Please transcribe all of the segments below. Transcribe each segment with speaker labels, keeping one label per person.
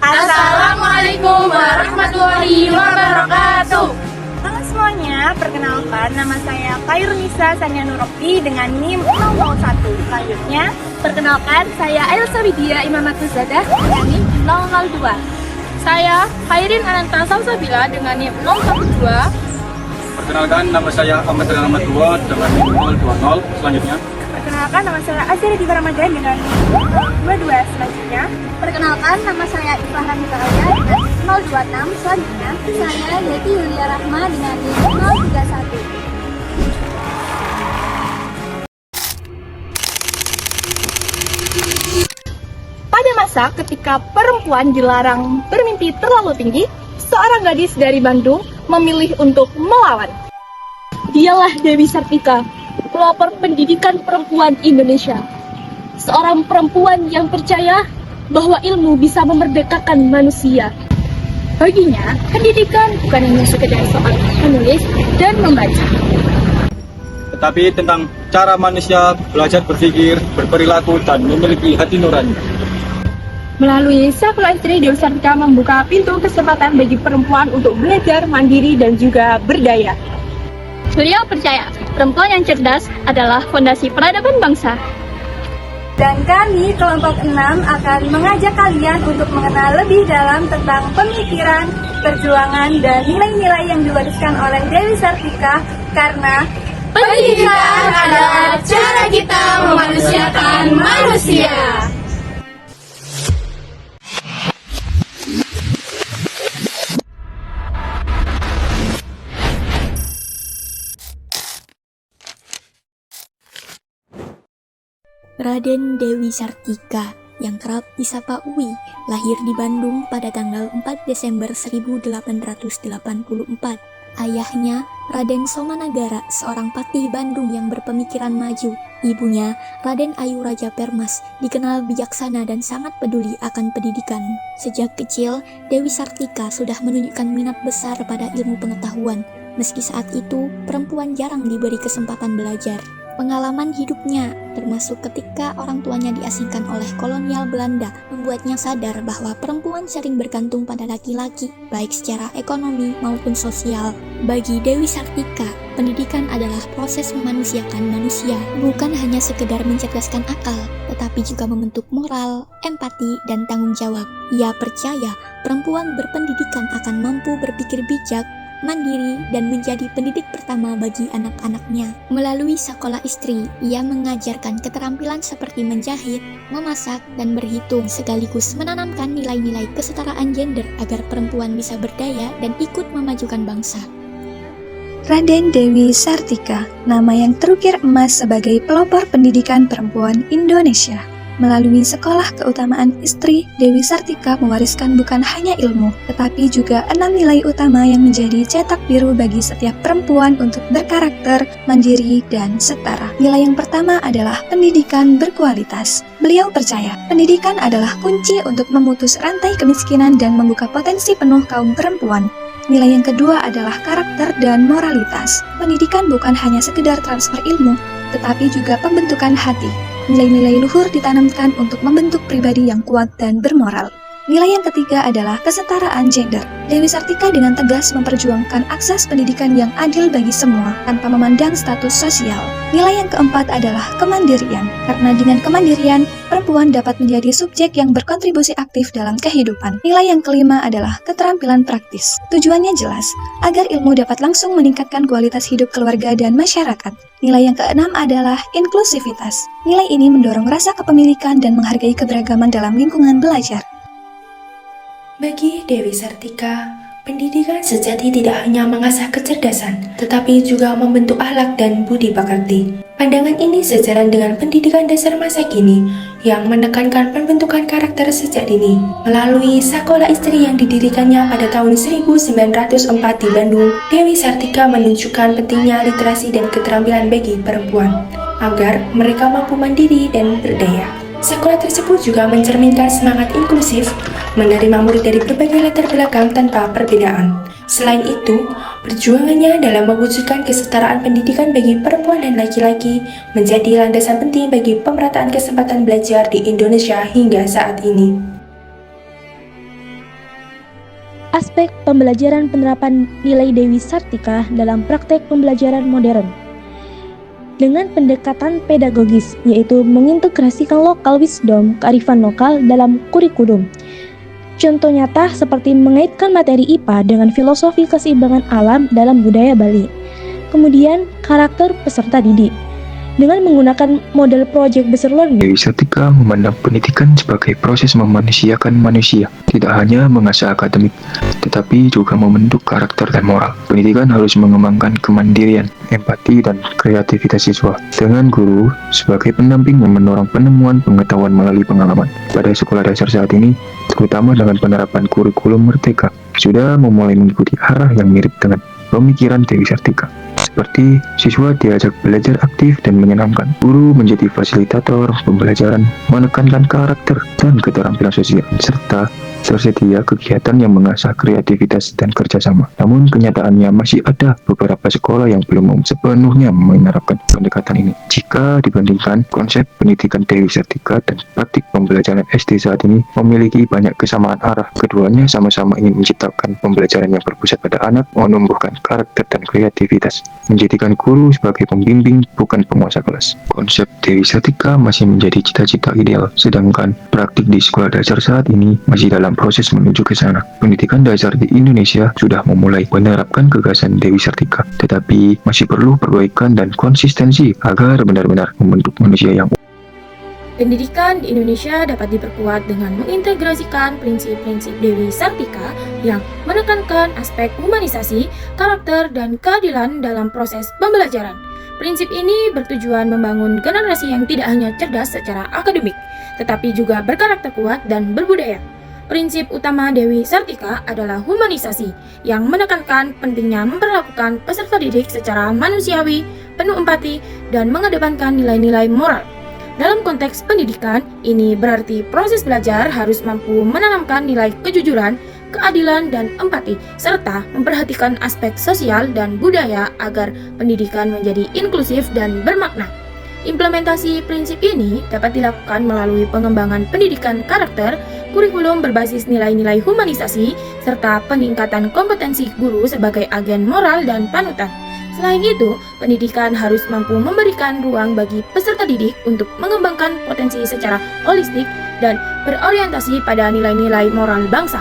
Speaker 1: Assalamualaikum warahmatullahi wabarakatuh.
Speaker 2: Halo semuanya, perkenalkan nama saya Khairunisa Sania Nurokti dengan NIM 001. Selanjutnya, perkenalkan saya Elsa Widya Imamatuzadah dengan NIM 002.
Speaker 1: Saya Khairin Ananta Salsabila dengan NIM 012.
Speaker 3: Perkenalkan, nama saya Ahmad Rahmat Dua dengan NIM 020. Selanjutnya,
Speaker 2: Perkenalkan nama saya Azhari Diva Ramadan dengan NIM 022. Selanjutnya,
Speaker 4: Perkenalkan, nama saya Ifah Ramita Raya dengan 026. Selanjutnya, saya Yeti Yulia Rahma dengan NIM 031.
Speaker 2: pada masa ketika perempuan dilarang bermimpi terlalu tinggi, seorang gadis dari Bandung memilih untuk melawan. Dialah Dewi Sartika, pelopor pendidikan perempuan Indonesia. Seorang perempuan yang percaya bahwa ilmu bisa memerdekakan manusia. Baginya, pendidikan bukan hanya sekedar soal menulis dan membaca.
Speaker 3: tetapi tentang cara manusia belajar berpikir, berperilaku, dan memiliki hati nurani.
Speaker 2: Melalui Sekolah Istri, Dewi Sartika membuka pintu kesempatan bagi perempuan untuk belajar mandiri dan juga berdaya.
Speaker 4: Beliau percaya perempuan yang cerdas adalah fondasi peradaban bangsa.
Speaker 2: Dan kami, kelompok 6, akan mengajak kalian untuk mengenal lebih dalam tentang pemikiran, perjuangan, dan nilai-nilai yang diwariskan oleh Dewi Sartika, karena
Speaker 1: Pendidikan adalah cara kita memanusiakan manusia.
Speaker 5: Raden Dewi Sartika yang kerap disapa Uwi lahir di Bandung pada tanggal 4 Desember 1884. Ayahnya, Raden Somanagara, seorang patih Bandung yang berpemikiran maju. Ibunya, Raden Ayu Raja Permas, dikenal bijaksana dan sangat peduli akan pendidikan. Sejak kecil, Dewi Sartika sudah menunjukkan minat besar pada ilmu pengetahuan. Meski saat itu, perempuan jarang diberi kesempatan belajar. Pengalaman hidupnya, termasuk ketika orang tuanya diasingkan oleh kolonial Belanda, membuatnya sadar bahwa perempuan sering bergantung pada laki-laki, baik secara ekonomi maupun sosial. Bagi Dewi Sartika, pendidikan adalah proses memanusiakan manusia, bukan hanya sekedar mencerdaskan akal, tetapi juga membentuk moral, empati, dan tanggung jawab. Ia percaya perempuan berpendidikan akan mampu berpikir bijak, mandiri, dan menjadi pendidik pertama bagi anak-anaknya. Melalui Sekolah Istri, ia mengajarkan keterampilan seperti menjahit, memasak, dan berhitung, sekaligus menanamkan nilai-nilai kesetaraan gender agar perempuan bisa berdaya dan ikut memajukan bangsa.
Speaker 6: Raden Dewi Sartika, nama yang terukir emas sebagai pelopor pendidikan perempuan Indonesia. Melalui Sekolah Keutamaan Istri, Dewi Sartika mewariskan bukan hanya ilmu, tetapi juga 6 nilai utama yang menjadi cetak biru bagi setiap perempuan untuk berkarakter, mandiri, dan setara. Nilai yang pertama adalah pendidikan berkualitas. Beliau percaya, pendidikan adalah kunci untuk memutus rantai kemiskinan dan membuka potensi penuh kaum perempuan. Nilai yang kedua adalah karakter dan moralitas. Pendidikan bukan hanya sekedar transfer ilmu, tetapi juga pembentukan hati. Nilai-nilai luhur ditanamkan untuk membentuk pribadi yang kuat dan bermoral. Nilai yang ketiga adalah kesetaraan gender. Dewi Sartika dengan tegas memperjuangkan akses pendidikan yang adil bagi semua, tanpa memandang status sosial. Nilai yang keempat adalah kemandirian. Karena dengan kemandirian, perempuan dapat menjadi subjek yang berkontribusi aktif dalam kehidupan. Nilai yang kelima adalah keterampilan praktis. Tujuannya jelas, agar ilmu dapat langsung meningkatkan kualitas hidup keluarga dan masyarakat. Nilai yang keenam adalah inklusivitas. Nilai ini mendorong rasa kepemilikan dan menghargai keberagaman dalam lingkungan belajar.
Speaker 7: Bagi Dewi Sartika, pendidikan sejati tidak hanya mengasah kecerdasan, tetapi juga membentuk akhlak dan budi pekerti. Pandangan ini sejalan dengan pendidikan dasar masa kini yang menekankan pembentukan karakter sejak dini. Melalui Sekolah Istri yang didirikannya pada tahun 1904 di Bandung, Dewi Sartika menunjukkan pentingnya literasi dan keterampilan bagi perempuan, agar mereka mampu mandiri dan berdaya. Sekolah tersebut juga mencerminkan semangat inklusif, menerima murid dari berbagai latar belakang tanpa perbedaan. Selain itu, perjuangannya dalam mewujudkan kesetaraan pendidikan bagi perempuan dan laki-laki menjadi landasan penting bagi pemerataan kesempatan belajar di Indonesia hingga saat ini.
Speaker 8: aspek pembelajaran penerapan nilai Dewi Sartika dalam praktek pembelajaran modern. Dengan pendekatan pedagogis, yaitu mengintegrasikan local wisdom, kearifan lokal dalam kurikulum. Contoh nyata seperti mengaitkan materi IPA dengan filosofi keseimbangan alam dalam budaya Bali. Kemudian, karakter peserta didik. Dengan menggunakan model project based learning,
Speaker 9: Dewi Sartika memandang pendidikan sebagai proses memanusiakan manusia, tidak hanya mengasah akademik, tetapi juga membentuk karakter dan moral. Pendidikan harus mengembangkan kemandirian, empati, dan kreativitas siswa, dengan guru sebagai pendamping yang mendorong penemuan pengetahuan melalui pengalaman. Pada sekolah dasar saat ini, terutama dengan penerapan kurikulum merdeka, sudah memulai mengikuti arah yang mirip dengan pemikiran Dewi Sartika. Seperti siswa diajak belajar aktif dan menyenangkan, guru menjadi fasilitator pembelajaran, menekankan karakter dan keterampilan sosial, serta tersedia kegiatan yang mengasah kreativitas dan kerjasama. Namun kenyataannya masih ada beberapa sekolah yang belum sepenuhnya menerapkan pendekatan ini. Jika dibandingkan, konsep pendidikan Dewi Sartika dan praktik pembelajaran SD saat ini memiliki banyak kesamaan arah. Keduanya sama-sama ingin menciptakan pembelajaran yang berpusat pada anak, menumbuhkan karakter dan kreativitas, menjadikan guru sebagai pembimbing bukan penguasa kelas. Konsep Dewi Sartika masih menjadi cita-cita ideal, sedangkan praktik di sekolah dasar saat ini masih dalam proses menuju ke sana. Pendidikan dasar di Indonesia sudah memulai menerapkan gagasan Dewi Sartika, tetapi masih perlu perbaikan dan konsistensi agar benar-benar membentuk manusia yang
Speaker 1: Pendidikan di Indonesia dapat diperkuat dengan mengintegrasikan prinsip-prinsip Dewi Sartika yang menekankan aspek humanisasi, karakter, dan keadilan dalam proses pembelajaran. Prinsip ini bertujuan membangun generasi yang tidak hanya cerdas secara akademik, tetapi juga berkarakter kuat dan berbudaya. Prinsip utama Dewi Sartika adalah humanisasi, yang menekankan pentingnya memperlakukan peserta didik secara manusiawi, penuh empati, dan mengedepankan nilai-nilai moral. Dalam konteks pendidikan, ini berarti proses belajar harus mampu menanamkan nilai kejujuran, keadilan, dan empati, serta memperhatikan aspek sosial dan budaya agar pendidikan menjadi inklusif dan bermakna. Implementasi prinsip ini dapat dilakukan melalui pengembangan pendidikan karakter, kurikulum berbasis nilai-nilai humanisasi, serta peningkatan kompetensi guru sebagai agen moral dan panutan. Selain itu, pendidikan harus mampu memberikan ruang bagi peserta didik untuk mengembangkan potensi secara holistik dan berorientasi pada nilai-nilai moral bangsa.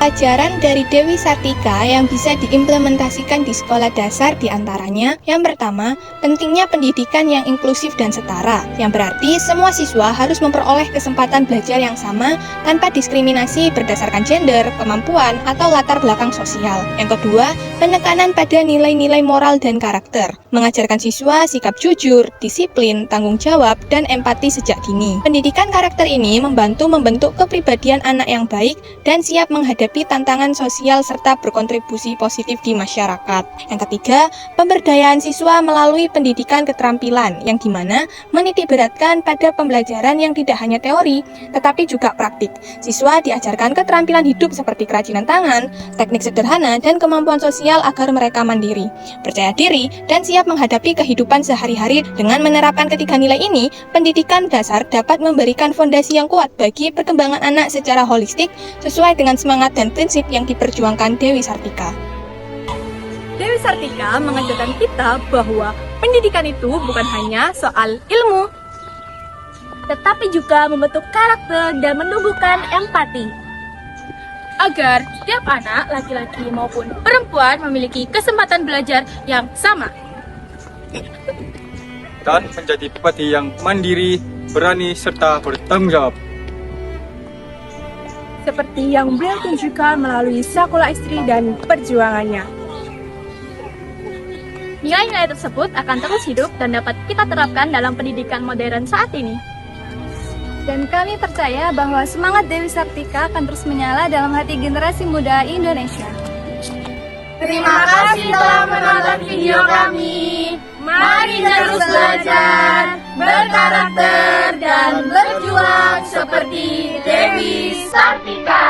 Speaker 2: Pelajaran dari Dewi Sartika yang bisa diimplementasikan di sekolah dasar diantaranya, yang pertama, pentingnya pendidikan yang inklusif dan setara, yang berarti semua siswa harus memperoleh kesempatan belajar yang sama tanpa diskriminasi berdasarkan gender, kemampuan, atau latar belakang sosial. Yang kedua, penekanan pada nilai-nilai moral dan karakter, mengajarkan siswa sikap jujur, disiplin, tanggung jawab, dan empati sejak dini. Pendidikan karakter ini membantu membentuk kepribadian anak yang baik dan siap menghadapi tantangan sosial serta berkontribusi positif di masyarakat. Yang ketiga, pemberdayaan siswa melalui pendidikan keterampilan yang dimana menitikberatkan pada pembelajaran yang tidak hanya teori, tetapi juga praktik. Siswa diajarkan keterampilan hidup seperti kerajinan tangan, teknik sederhana, dan kemampuan sosial agar mereka mandiri, percaya diri, dan siap menghadapi kehidupan sehari-hari. Dengan menerapkan ketiga nilai ini, pendidikan dasar dapat memberikan fondasi yang kuat bagi perkembangan anak secara holistik sesuai dengan semangat dan prinsip yang diperjuangkan Dewi Sartika.
Speaker 10: Dewi Sartika mengajarkan kita bahwa pendidikan itu bukan hanya soal ilmu, tetapi juga membentuk karakter dan menumbuhkan empati.
Speaker 1: Agar setiap anak, laki-laki maupun perempuan memiliki kesempatan belajar yang sama.
Speaker 3: dan menjadi bupati yang mandiri, berani, serta bertanggung jawab.
Speaker 10: Seperti yang beliau tunjukkan melalui sekolah istri dan perjuangannya.
Speaker 1: Nilai-nilai tersebut akan terus hidup dan dapat kita terapkan dalam pendidikan modern saat ini.
Speaker 4: Dan kami percaya bahwa semangat Dewi Sartika akan terus menyala dalam hati generasi muda Indonesia.
Speaker 1: Terima kasih telah menonton video kami. Mari terus belajar, berkarakter, dan berjuang seperti Dewi Sartika.